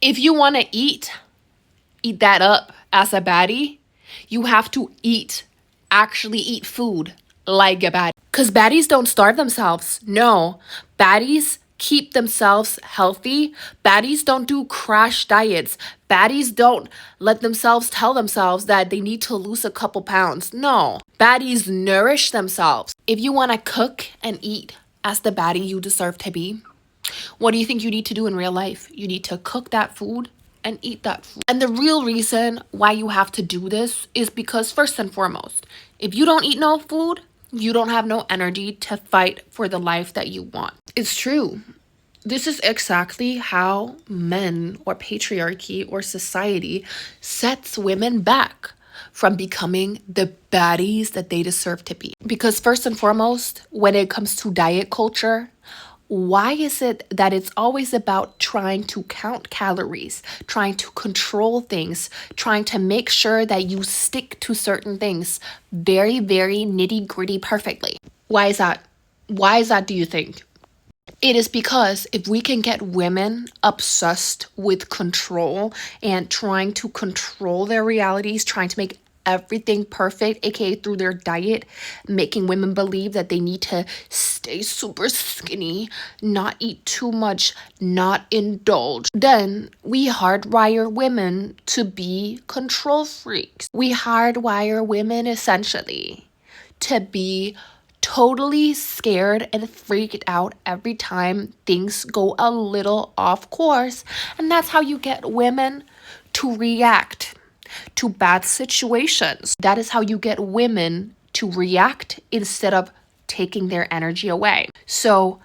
If you want to eat that up as a baddie, you have to actually eat food like a baddie. Because baddies don't starve themselves. No, baddies keep themselves healthy. Baddies don't do crash diets. Baddies don't let themselves tell themselves that they need to lose a couple pounds. No, baddies nourish themselves. If you want to cook and eat as the baddie you deserve to be, what do you think you need to do in real life? You need to cook that food and eat that food. And the real reason why you have to do this is because, first and foremost, if you don't eat no food, you don't have no energy to fight for the life that you want. It's true. This is exactly how men or patriarchy or society sets women back from becoming the baddies that they deserve to be. Because first and foremost, when it comes to diet culture, why is it that it's always about trying to count calories, trying to control things, trying to make sure that you stick to certain things very, very nitty gritty perfectly? Why is that? Why is that, do you think? It is because if we can get women obsessed with control and trying to control their realities, trying to make everything perfect, aka through their diet, making women believe that they need to stay super skinny, not eat too much, not indulge, then we hardwire women to be control freaks. We hardwire women essentially to be totally scared and freaked out every time things go a little off course. And that's how you get women to react to bad situations. That is how you get women to react instead of taking their energy away. So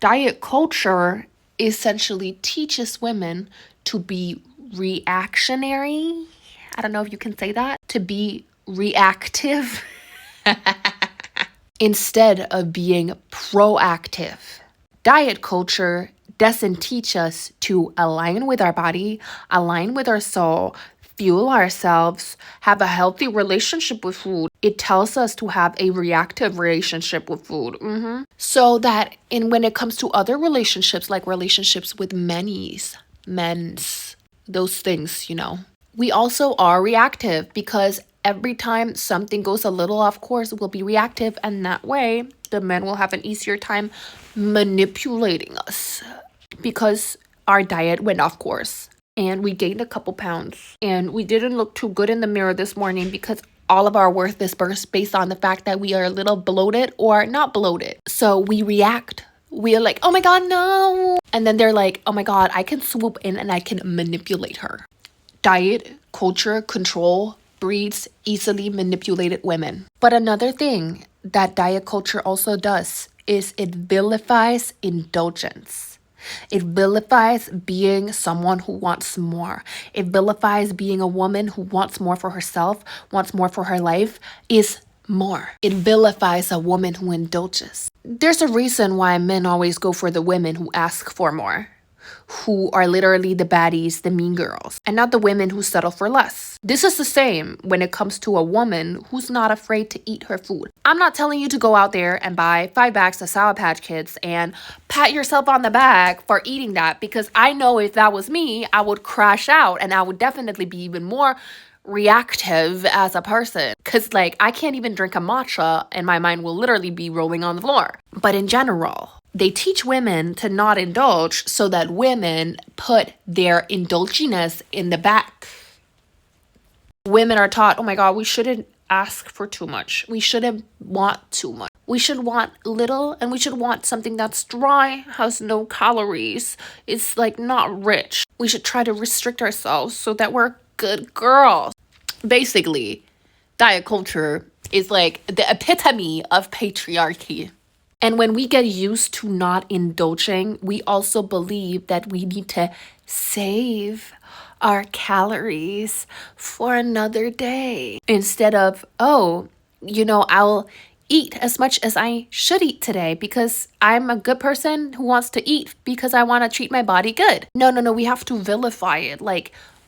diet culture essentially teaches women to be reactionary. I don't know if you can say that. To be reactive. Instead of being proactive. Diet culture doesn't teach us to align with our body, align with our soul, fuel ourselves, have a healthy relationship with food. It tells us to have a reactive relationship with food. So that when it comes to other relationships, like relationships with men's, those things, we also are reactive because every time something goes a little off course, we'll be reactive. And that way, the men will have an easier time manipulating us because our diet went off course and we gained a couple pounds and we didn't look too good in the mirror this morning because all of our worth is based on the fact that we are a little bloated or not bloated. So we react. We are like, oh my God, no. And then they're like, oh my God, I can swoop in and I can manipulate her. Diet, culture, control breeds easily manipulated women. But another thing that diet culture also does is it vilifies indulgence. It vilifies being someone who wants more. It vilifies being a woman who wants more for herself, wants more for her life, is more. It vilifies a woman who indulges. There's a reason why men always go for the women who ask for more, who are literally the baddies, the mean girls, and not the women who settle for less. This is the same when it comes to a woman who's not afraid to eat her food. I'm not telling you to go out there and buy 5 bags of Sour Patch Kids and pat yourself on the back for eating that, because I know if that was me, I would crash out and I would definitely be even more reactive as a person, because I can't even drink a matcha and my mind will literally be rolling on the floor. But in general, they teach women to not indulge so that women put their indulginess in the back. Women are taught, oh my God, we shouldn't ask for too much. We shouldn't want too much. We should want little, and we should want something that's dry, has no calories. It's not rich. We should try to restrict ourselves so that we're good girls. Basically, diet culture is the epitome of patriarchy. And when we get used to not indulging, we also believe that we need to save our calories for another day. Instead of, I'll eat as much as I should eat today because I'm a good person who wants to eat because I want to treat my body good. No, we have to vilify it.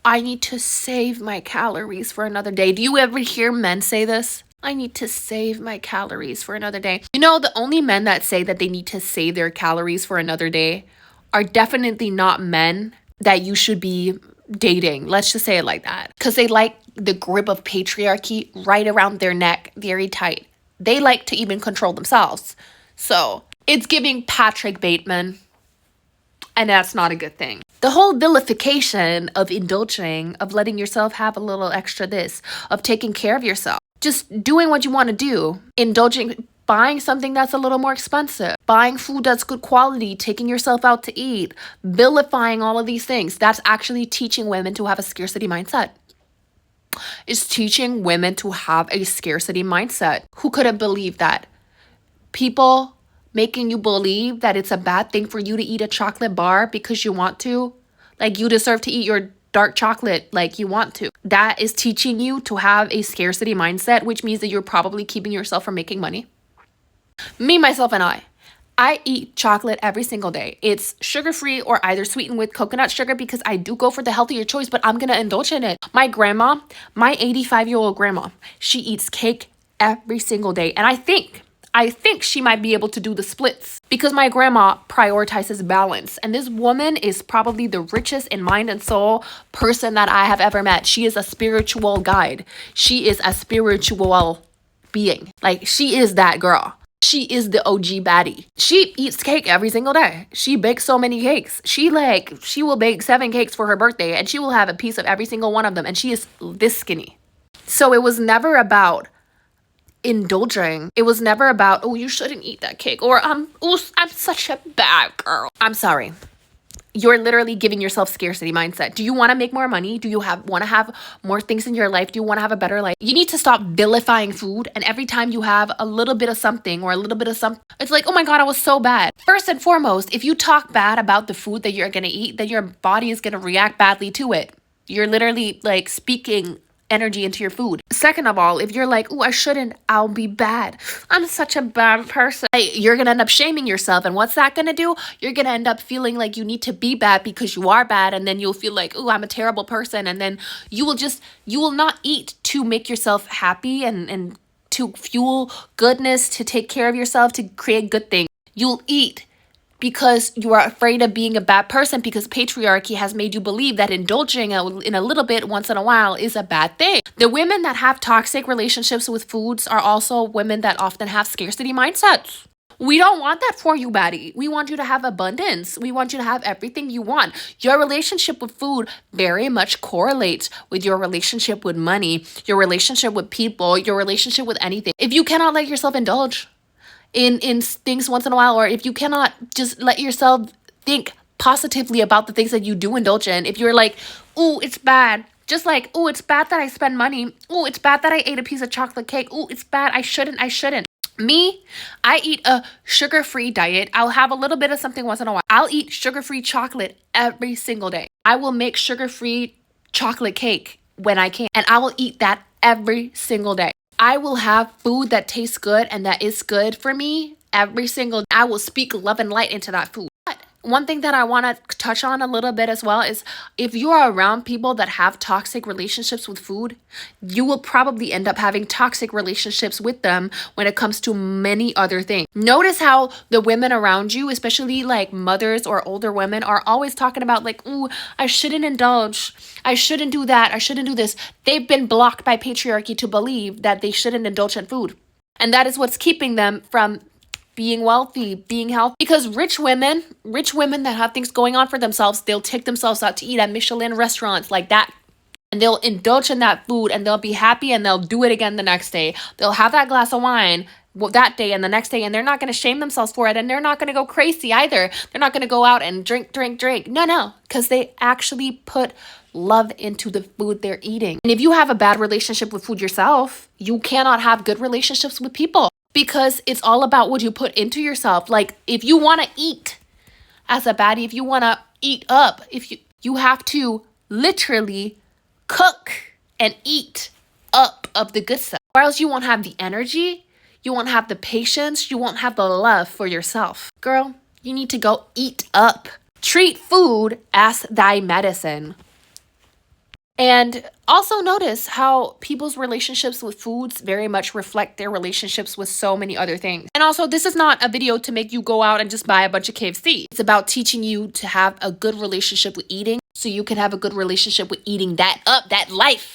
I need to save my calories for another day. Do you ever hear men say this? I need to save my calories for another day. The only men that say that they need to save their calories for another day are definitely not men that you should be dating. Let's just say it like that. Because they like the grip of patriarchy right around their neck, very tight. They like to even control themselves. So it's giving Patrick Bateman, and that's not a good thing. The whole vilification of indulging, of letting yourself have a little extra this, of taking care of yourself, just doing what you want to do, indulging, buying something that's a little more expensive, buying food that's good quality, taking yourself out to eat, vilifying all of these things. That's actually teaching women to have a scarcity mindset. It's teaching women to have a scarcity mindset. Who could have believed that? People making you believe that it's a bad thing for you to eat a chocolate bar because you want to. Like, you deserve to eat your dark chocolate like you want to. That is teaching you to have a scarcity mindset, which means that you're probably keeping yourself from making money. Me, myself, and I eat chocolate every single day. It's sugar-free or either sweetened with coconut sugar because I do go for the healthier choice, but I'm going to indulge in it. My grandma, my 85-year-old grandma, she eats cake every single day. And I think she might be able to do the splits because my grandma prioritizes balance. And this woman is probably the richest in mind and soul person that I have ever met. She is a spiritual guide. She is a spiritual being. Like, she is that girl. She is the OG baddie. She eats cake every single day. She bakes so many cakes. She will bake 7 cakes for her birthday and she will have a piece of every single one of them. And she is this skinny. So it was never about indulging. It was never about, oh, you shouldn't eat that cake, or I'm such a bad girl. I'm sorry. You're literally giving yourself scarcity mindset. Do you want to make more money? Do you want to have more things in your life? Do you want to have a better life? You need to stop vilifying food. And every time you have a little bit of something or a little bit of something, it's like, oh my God, I was so bad. First and foremost, if you talk bad about the food that you're going to eat, then your body is going to react badly to it. You're literally like speaking energy into your food. Second of all, if you're like, oh, I shouldn't, I'll be bad, I'm such a bad person, you're gonna end up shaming yourself. And what's that gonna do? You're gonna end up feeling like you need to be bad because you are bad, and then you'll feel like, oh, I'm a terrible person. And then you will not eat to make yourself happy and to fuel goodness, to take care of yourself, to create good things. You'll eat because you are afraid of being a bad person, because patriarchy has made you believe that indulging in a little bit once in a while is a bad thing. The women that have toxic relationships with foods are also women that often have scarcity mindsets. We don't want that for you, baddie. We want you to have abundance. We want you to have everything you want. Your relationship with food very much correlates with your relationship with money, your relationship with people, your relationship with anything. If you cannot let yourself indulge in things once in a while, or if you cannot just let yourself think positively about the things that you do indulge in, if you're like, oh, it's bad, just like, oh, it's bad that I spend money, oh, it's bad that I ate a piece of chocolate cake, oh, it's bad, I shouldn't. Me, I eat a sugar-free diet. I'll have a little bit of something once in a while. I'll eat sugar-free chocolate every single day. I will make sugar-free chocolate cake when I can, and I will eat that every single day. I will have food that tastes good and that is good for me every single day. I will speak love and light into that food. But one thing that I want to touch on a little bit as well is, if you are around people that have toxic relationships with food, you will probably end up having toxic relationships with them when it comes to many other things. Notice how the women around you, especially like mothers or older women, are always talking about like, ooh, I shouldn't indulge, I shouldn't do that, I shouldn't do this. They've been blocked by patriarchy to believe that they shouldn't indulge in food. And that is what's keeping them from being wealthy, being healthy. Because rich women that have things going on for themselves, they'll take themselves out to eat at Michelin restaurants like that. And they'll indulge in that food and they'll be happy and they'll do it again the next day. They'll have that glass of wine that day and the next day, and they're not going to shame themselves for it, and they're not going to go crazy either. They're not going to go out and drink. No, because they actually put love into the food they're eating. And if you have a bad relationship with food yourself, you cannot have good relationships with people, because it's all about what you put into yourself. Like, if you want to eat as a baddie, if you want to eat up, if you have to literally cook and eat up of the good stuff, or else you won't have the energy, you won't have the patience, you won't have the love for yourself. Girl, you need to go eat up. Treat food as thy medicine. And also notice how people's relationships with foods very much reflect their relationships with so many other things. And also, this is not a video to make you go out and just buy a bunch of KFC. It's about teaching you to have a good relationship with eating so you can have a good relationship with eating that life.